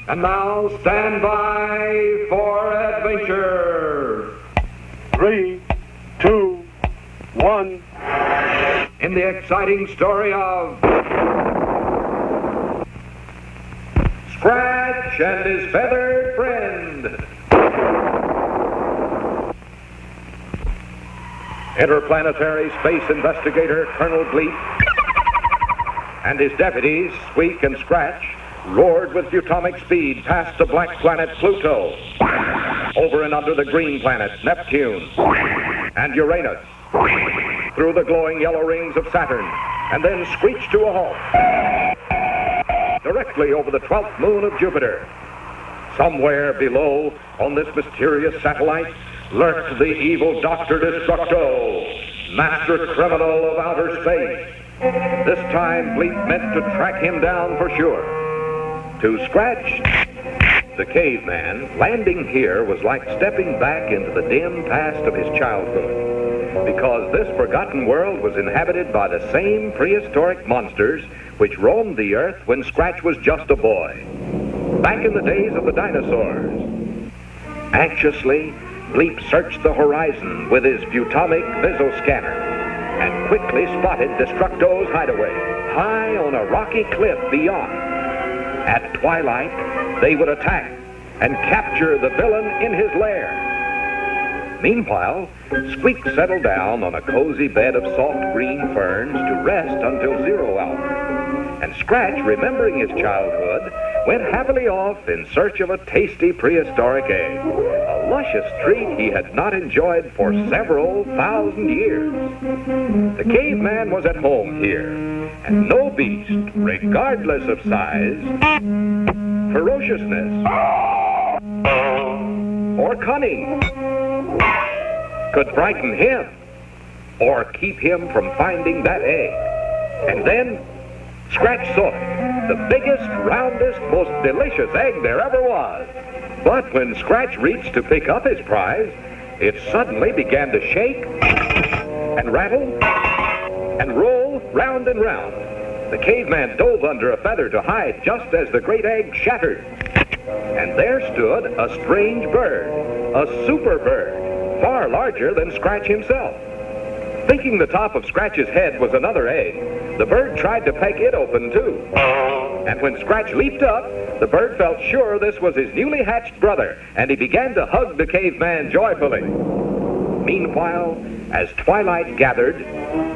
And now stand by for adventure. 3, 2, 1. In the exciting story of Scratch and his feathered friend. Interplanetary space investigator Colonel Bleep and his deputies, Squeak and Scratch, roared with atomic speed past the black planet Pluto, over and under the green planets Neptune and Uranus, through the glowing yellow rings of Saturn, and then screeched to a halt, directly over the 12th moon of Jupiter. Somewhere below, on this mysterious satellite, lurked the evil Dr. Destructo, master criminal of outer space. This time, Bleep meant to track him down for sure. To Scratch, the caveman, landing here was like stepping back into the dim past of his childhood, because this forgotten world was inhabited by the same prehistoric monsters which roamed the earth when Scratch was just a boy, back in the days of the dinosaurs. Anxiously, Bleep searched the horizon with his Futomic visoscanner and quickly spotted Destructo's hideaway, high on a rocky cliff beyond. At twilight, they would attack and capture the villain in his lair. Meanwhile, Squeak settled down on a cozy bed of soft green ferns to rest until 0 hour. And Scratch, remembering his childhood, went happily off in search of a tasty prehistoric egg, a luscious treat he had not enjoyed for several thousand years. The caveman was at home here, and no beast, regardless of size, ferociousness, or cunning, could frighten him or keep him from finding that egg. And then Scratch saw it, the biggest, roundest, most delicious egg there ever was. But when Scratch reached to pick up his prize, it suddenly began to shake and rattle and roll round and round. The caveman dove under a feather to hide just as the great egg shattered. And there stood a strange bird, a super bird, far larger than Scratch himself. Thinking the top of Scratch's head was another egg, the bird tried to peck it open too. And when Scratch leaped up, the bird felt sure this was his newly hatched brother, and he began to hug the caveman joyfully. Meanwhile, as twilight gathered,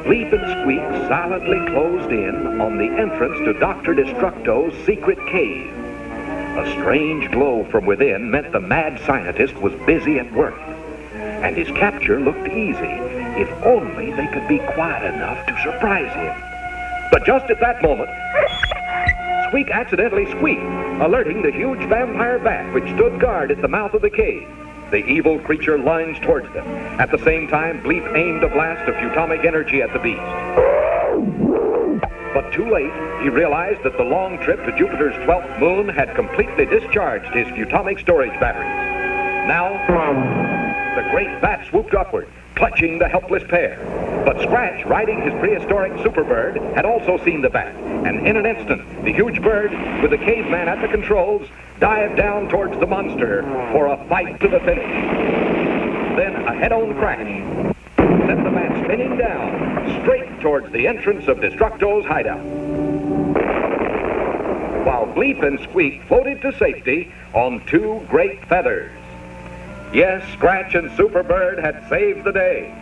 Bleep and Squeak silently closed in on the entrance to Dr. Destructo's secret cave. A strange glow from within meant the mad scientist was busy at work, and his capture looked easy, if only they could be quiet enough to surprise him. But just at that moment, Squeak accidentally squeaked, alerting the huge vampire bat which stood guard at the mouth of the cave. The evil creature lunged towards them. At the same time, Bleep aimed a blast of Futomic energy at the beast. But too late, he realized that the long trip to Jupiter's 12th moon had completely discharged his Futomic storage batteries. Now, the great bat swooped upward, clutching the helpless pair. But Scratch, riding his prehistoric superbird, had also seen the bat, and in an instant, the huge bird, with the caveman at the controls, dived down towards the monster for a fight to the finish. Then a head-on crash sent the bat spinning down, straight towards the entrance of Destructo's hideout, while Bleep and Squeak floated to safety on 2 great feathers. Yes, Scratch and Superbird had saved the day,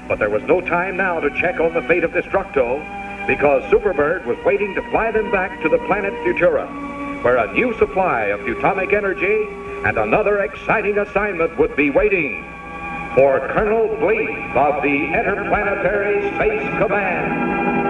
but there was no time now to check on the fate of Destructo, because Superbird was waiting to fly them back to the planet Futura, where a new supply of Futomic energy and another exciting assignment would be waiting for Colonel Bleep of the Interplanetary Space Command.